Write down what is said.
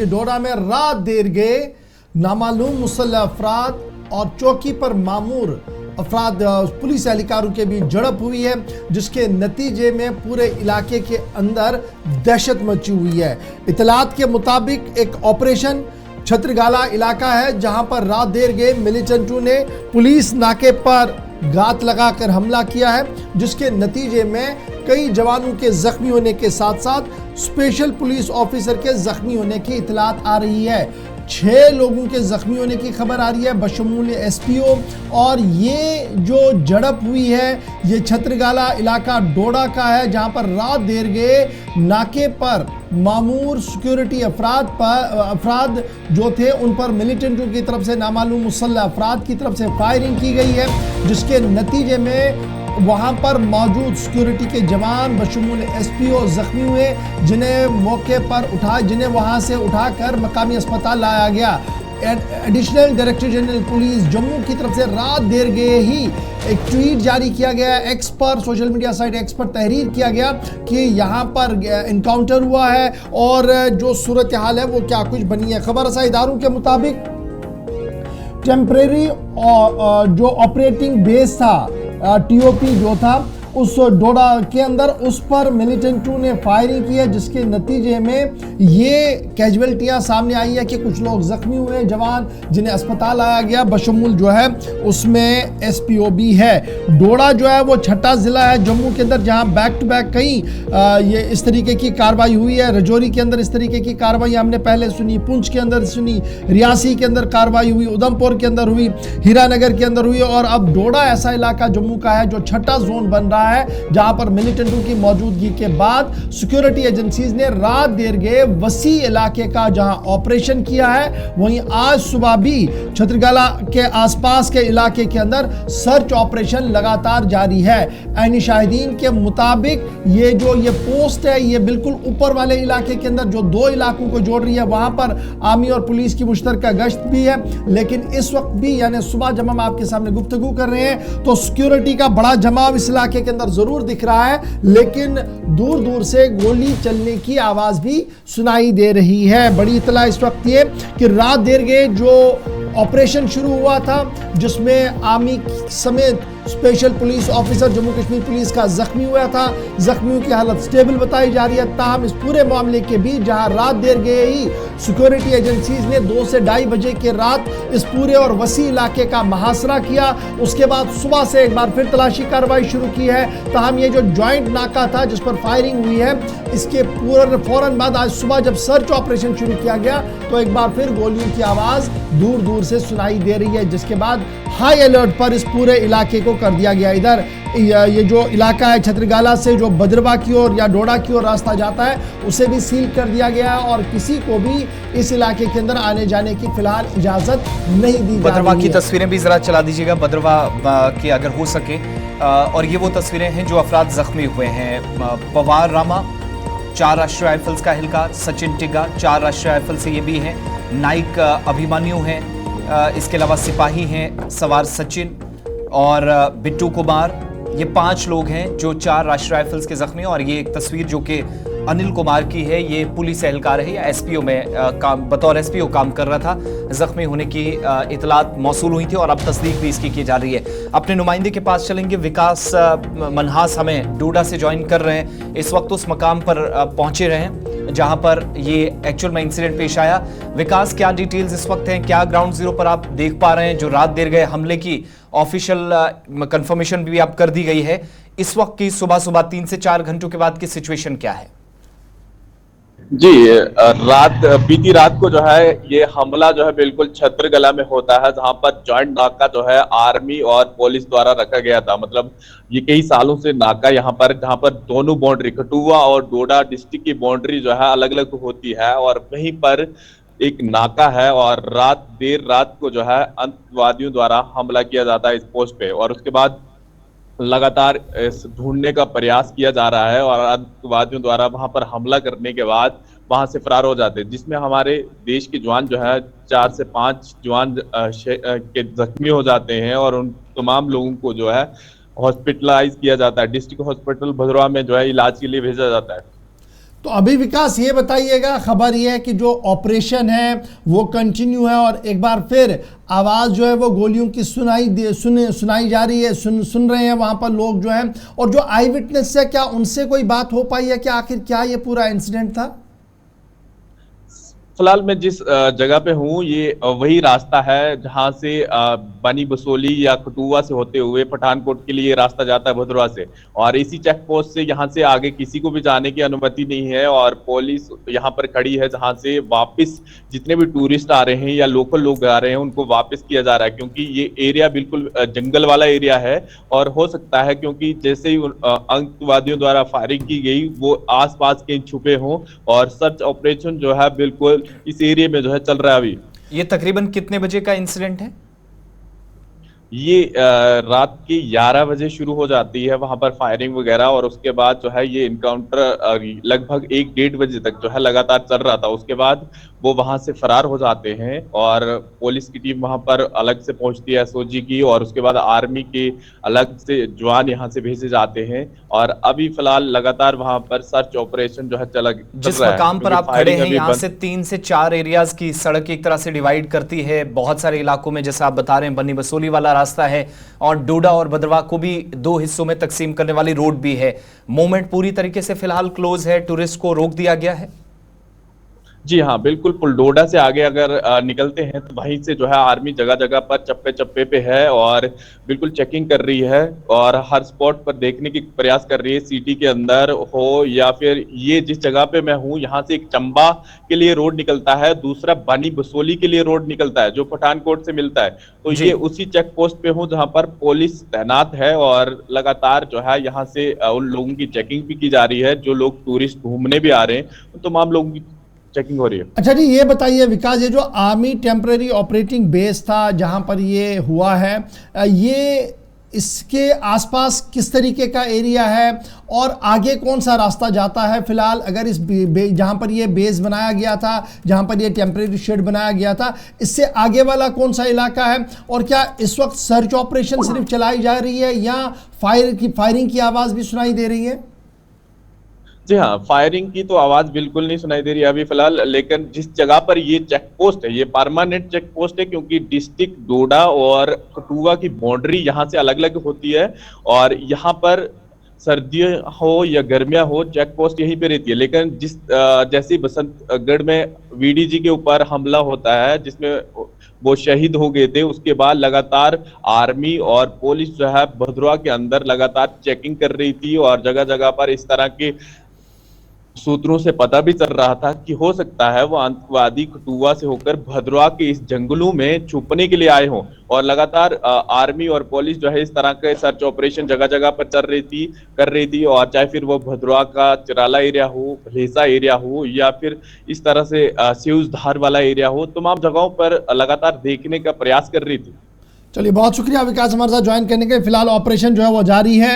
डोडा में रात देर गए नामालूम मुसल्लह अफराद और चौकी पर मामूर अफराद पुलिस एहलकारों के बीच झड़प हुई है, जिसके नतीजे में पूरे इलाके के अंदर दहशत मची हुई है। इतलात के मुताबिक एक ऑपरेशन छत्रगाला इलाका है जहां पर रात देर गए मिलिटेंटों ने पुलिस नाके पर घात लगाकर हमला किया है, जिसके नतीजे में कई जवानों के जख्मी होने के साथ साथ स्पेशल पुलिस ऑफिसर के जख्मी होने की इतलात आ रही है। 6 लोगों के जख्मी होने की खबर आ रही है बशमूल एसपीओ। और ये जो झड़प हुई है ये छत्रगाला इलाका डोडा का है, जहां पर रात देर गए नाके पर मामूर सिक्योरिटी अफराद जो थे उन पर मिलिटेंटों की तरफ से नामालूम मुसल्लह अफराद की तरफ से फायरिंग की गई है, जिसके नतीजे में वहां पर मौजूद सिक्योरिटी के जवान बशमूल एसपीओ जख्मी हुए, जिन्हें वहां से उठाकर मकामी अस्पताल लाया गया। Additional director general police Jammu की तरफ से रात देर गए ही एक ट्वीट जारी किया गया, एक्स पर सोशल मीडिया साइट एक्स पर तहरीर किया गया कि यहाँ पर इनकाउंटर हुआ है और जो सूरत हाल है वो क्या कुछ बनी है। खबर रसा इदारों के मुताबिक टेम्परेरी जो ऑपरेटिंग बेस था टीओपी जो था उस डोडा के अंदर, उस पर मिलिटेंटों ने फायरिंग की है, जिसके नतीजे में ये कैजुअल्टियां सामने आई है कि कुछ लोग जख्मी हुए, जवान जिन्हें अस्पताल लाया गया, बशमूल जो है उसमें एसपीओ भी है। डोडा जो है वो छठा जिला है जम्मू के अंदर जहां बैक टू बैक कई ये इस तरीके की कार्रवाई हुई है। रजौरी के अंदर इस तरीके की कार्रवाई हमने पहले सुनी, पुंछ के अंदर सुनी, रियासी के अंदर कार्रवाई हुई, उधमपुर के अंदर हुई, हीरानगर के अंदर हुई और अब डोडा ऐसा इलाका जम्मू का है जो छठा जोन बन रहा है जहां पर मिलिटेंटों की मौजूदगी के बाद सिक्योरिटी एजेंसीज ने रात देर गए वसी इलाके का जहां ऑपरेशन किया है, वहीं आज सुबह भी छत्रगाला के आसपास के इलाके के अंदर सर्च ऑपरेशन लगातार जारी है। ऐनी शाहिदीन के मुताबिक ये पोस्ट है ये बिल्कुल ऊपर वाले इलाके के अंदर जो 2 इलाकों को जोड़ रही है, वहां पर आर्मी और पुलिस की मुश्तरका गश्त भी है। लेकिन इस वक्त भी यानी सुबह जब हम आपके सामने गुफ्तगू कर रहे हैं तो सिक्योरिटी का बड़ा जमाव इस इलाके के अंदर जरूर दिख रहा है, लेकिन दूर दूर से गोली चलने की आवाज भी सुनाई दे रही है। बड़ी इतला इस वक्त ये कि रात देर गए जो ऑपरेशन शुरू हुआ था जिसमें आर्मी समेत special police officer Jammu Kashmir police का जख्मी हुआ था, जख्मियों की हालत स्टेबल बताई जा रही है। ताहम इस पूरे मामले के बीच जहां रात देर गए ही सिक्योरिटी एजेंसीज ने 2 से 2:30 बजे के रात इस पूरे और वसी इलाके का मुहासरा किया, उसके बाद सुबह से एक बार फिर तलाशी कार्रवाई शुरू की है। ताहम ये जो ज्वाइंट नाका था जिस पर फायरिंग हुई है, इसके फौरन बाद आज सुबह जब सर्च ऑपरेशन शुरू किया गया तो एक बार फिर गोलियों की आवाज दूर दूर से सुनाई दे रही है, जिसके बाद हाई अलर्ट पर इस पूरे इलाके को कर दिया गया। इधर ये जो इलाका है छत्रगाला से जो बदरवा की ओर या डोडा की ओर रास्ता जाता है उसे भी सील कर दिया गया है और किसी को भी इस इलाके के अंदर आने जाने की फिलहाल इजाजत नहीं दी जा रही है। बदरवा की तस्वीरें भी जरा चला दीजिएगा, बदरवा की अगर हो सके। और ये वो तस्वीरें हैं जो अफराद जख्मी हुए हैं। पवार रामा 4 राष्ट्रीय राइफल्स का एहलकार, सचिन टिग्गा 4 राष्ट्रीय राइफल से ये भी हैं, नाइक अभिमन्यु हैं, इसके अलावा सिपाही हैं सवार सचिन और बिट्टू कुमार, ये 5 लोग हैं जो 4 राष्ट्रीय राइफल्स के जख्मी हैं। और ये एक तस्वीर जो कि अनिल कुमार की है, ये पुलिस एहलकार है या एसपीओ में बतौर एसपीओ काम कर रहा था, जख्मी होने की इतलात मौसूल हुई थी और अब तस्दीक भी इसकी की जा रही है। अपने नुमाइंदे के पास चलेंगे, विकास मनहास हमें डोडा से ज्वाइन कर रहे हैं, इस वक्त उस मकाम पर पहुंचे रहे हैं जहां पर ये एक्चुअल में इंसिडेंट पेश आया। विकास, क्या डिटेल्स इस वक्त हैं, क्या ग्राउंड जीरो पर आप देख पा रहे हैं? जो रात देर गए हमले की ऑफिशियल कंफर्मेशन भी आप कर दी गई है, इस वक्त की सुबह 3 से 4 घंटों के बाद की सिचुएशन क्या है? जी, बीती रात को जो है ये हमला जो है बिल्कुल छत्रगला में होता है, जहां पर जॉइंट नाका जो है आर्मी और पुलिस द्वारा रखा गया था। मतलब ये कई सालों से नाका यहाँ पर जहां पर दोनों बाउंड्री कठुआ और डोडा डिस्ट्रिक्ट की बाउंड्री जो है अलग अलग होती है और वहीं पर एक नाका है और देर रात को जो है आतंकवादियों द्वारा हमला किया जाता है इस पोस्ट पे और उसके बाद लगातार ढूंढने का प्रयास किया जा रहा है और आतंकवादियों द्वारा वहां पर हमला करने के बाद वहां से फरार हो जाते हैं, जिसमें हमारे देश के जवान जो है 4 से 5 जवान के जख्मी हो जाते हैं और उन तमाम लोगों को जो है हॉस्पिटलाइज किया जाता है। डिस्ट्रिक्ट हॉस्पिटल भदरवा में जो है इलाज के लिए भेजा जाता है। तो अभी विकास ये बताइएगा, खबर ये है कि जो ऑपरेशन है वो कंटिन्यू है और एक बार फिर आवाज़ जो है वो गोलियों की सुनाई जा रही है, सुन रहे हैं वहाँ पर लोग जो हैं, और जो आई विटनेस है क्या उनसे कोई बात हो पाई है कि आखिर क्या ये पूरा इंसिडेंट था? फिलहाल मैं जिस जगह पे हूँ ये वही रास्ता है जहां से बनी बसोली या कठुआ से होते हुए पठानकोट के लिए ये रास्ता जाता है भद्रवा से, और इसी चेक पोस्ट से यहाँ से आगे किसी को भी जाने की अनुमति नहीं है। और पुलिस यहाँ पर खड़ी है जहां से वापस जितने भी टूरिस्ट आ रहे हैं या लोकल लोग आ रहे हैं उनको वापस किया जा रहा है, क्योंकि ये एरिया बिल्कुल जंगल वाला एरिया है। और हो सकता है क्योंकि जैसे ही आतंकवादियों द्वारा फायरिंग की गई वो आसपास कहीं छुपे हों, और सर्च ऑपरेशन जो है बिल्कुल इस एरिया में जो है चल रहा है अभी। ये तकरीबन कितने बजे का इंसिडेंट है? ये रात के 11 बजे शुरू हो जाती है वहां पर फायरिंग वगैरह, और उसके बाद जो है ये इनकाउंटर लगभग 1-1:30 बजे तक जो है लगातार चल रहा था। उसके बाद वो वहां से फरार हो जाते हैं और पुलिस की टीम वहां पर अलग से पहुंचती है एसओजी की, और उसके बाद आर्मी के अलग से जवान यहाँ से भेजे जाते हैं। और अभी फिलहाल लगातार वहां पर सर्च ऑपरेशन जो है चल रहा है। जिस मकाम पर आप खड़े हैं यहाँ से 3 से 4 एरियाज की सड़क एक तरह से डिवाइड करती है बहुत सारे इलाकों में, जैसा आप बता रहे हैं बन्नी बसोली वाला रास्ता है और डोडा और भद्रवा को भी 2 हिस्सों में तकसीम करने वाली रोड भी है। मूवमेंट पूरी तरीके से फिलहाल क्लोज है, टूरिस्ट को रोक दिया गया है। जी हाँ, बिल्कुल। पुलडोडा से आगे अगर निकलते हैं तो वहीं से जो है आर्मी जगह जगह पर चप्पे चप्पे पे है और बिल्कुल चेकिंग कर रही है, और हर स्पॉट पर देखने की प्रयास कर रही है, सिटी के अंदर हो या फिर ये जिस जगह पे मैं हूँ यहाँ से एक चंबा के लिए रोड निकलता है, दूसरा बनी बसोली के लिए रोड निकलता है जो पठानकोट से मिलता है। तो ये उसी चेक पोस्ट पे हूँ जहाँ पर पुलिस तैनात है, और लगातार जो है यहाँ से उन लोगों की चेकिंग भी की जा रही है जो लोग टूरिस्ट घूमने भी आ रहे हैं, उन तमाम लोगों की चेकिंग हो रही है। अच्छा जी, ये बताइए विकास, ये जो आर्मी टेम्परेरी ऑपरेटिंग बेस था जहां पर ये हुआ है, ये इसके आसपास किस तरीके का एरिया है और आगे कौन सा रास्ता जाता है? फिलहाल अगर इस जहां पर ये बेस बनाया गया था, जहां पर ये टेम्परेरी शेड बनाया गया था, इससे आगे वाला कौन सा इलाका है? और क्या इस वक्त सर्च ऑपरेशन सिर्फ चलाई जा रही है या फायरिंग की आवाज़ भी सुनाई दे रही है? जी हाँ, फायरिंग की तो आवाज बिल्कुल नहीं सुनाई दे रही है अभी फिलहाल, लेकिन जिस जगह पर ये चेक पोस्ट है ये परमानेंट चेक पोस्ट है, क्योंकि डिस्ट्रिक्ट डोडा और कठुआ की बाउंड्री यहाँ से अलग अलग होती है, और यहाँ पर सर्दियां हो या गर्मियां हो चेक पोस्ट यहीं पे रहती है। लेकिन जैसे बसंतगढ़ में वीडीजी के ऊपर हमला होता है जिसमें वो शहीद हो गए थे, उसके बाद लगातार आर्मी और पुलिस जो है भद्रवा के अंदर लगातार चेकिंग कर रही थी, और जगह जगह पर इस तरह के सूत्रों से पता भी चल रहा था कि हो सकता है वो आतंकवादी कठुआ से होकर भद्रवा के इस जंगलों में छुपने के लिए आए हों। और लगातार आर्मी और पुलिस जो है इस तरह के सर्च ऑपरेशन जगह जगह पर कर रही थी, और चाहे फिर वो भद्रवा का चिराला एरिया हो, भलेसा एरिया हो, या फिर इस तरह से सिउजधार वाला एरिया हो, तमाम जगहों पर लगातार देखने का प्रयास कर रही थी। चलिए, बहुत शुक्रिया विकास हमारे साथ ज्वाइन करने के। फिलहाल ऑपरेशन जो है वो जारी है।